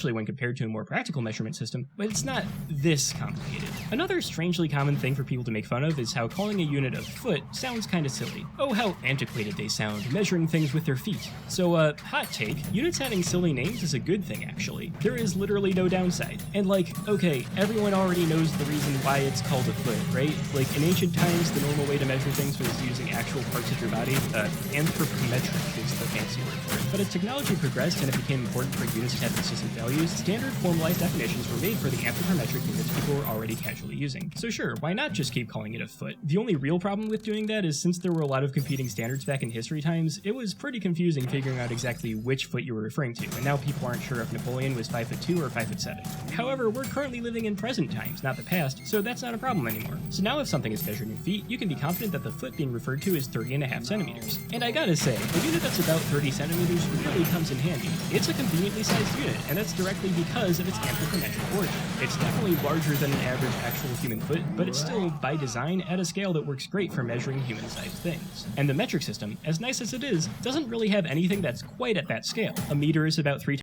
when compared to a more practical measurement system, but it's not this complicated. Another strangely common thing for people to make fun of is how calling a unit a foot sounds kinda silly. Oh, how antiquated they sound, measuring things with their feet. So, hot take, units having silly names is a good thing, actually. There is literally no downside. And like, okay, everyone already knows the reason why it's called a foot, right? Like, in ancient times, the normal way to measure things was using actual parts of your body. Anthropometric is the fancy word for it. But as technology progressed and it became important for units to have consistent values, standard formalized definitions were made for the anthropometric units people were already casually using. So sure, why not just keep calling it a foot? The only real problem with doing that is since there were a lot of competing standards back in history times, it was pretty confusing figuring out exactly which foot you were referring to, and now people aren't sure if Napoleon was 5'2" or 5'7". However, we're currently living in present times, not the past, so that's not a problem anymore. So now if something is measured in feet, you can be confident that the foot being referred to is 30.5 centimeters. And I gotta say, a unit that's about 30 centimeters really comes in handy. It's a conveniently sized unit, and that's directly because of its anthropometric origin. It's definitely larger than an average actual human foot, but it's still, by design, at a scale that works great for measuring human-sized things. And the metric system, as nice as it is, doesn't really have anything that's quite at that scale. A meter is about 3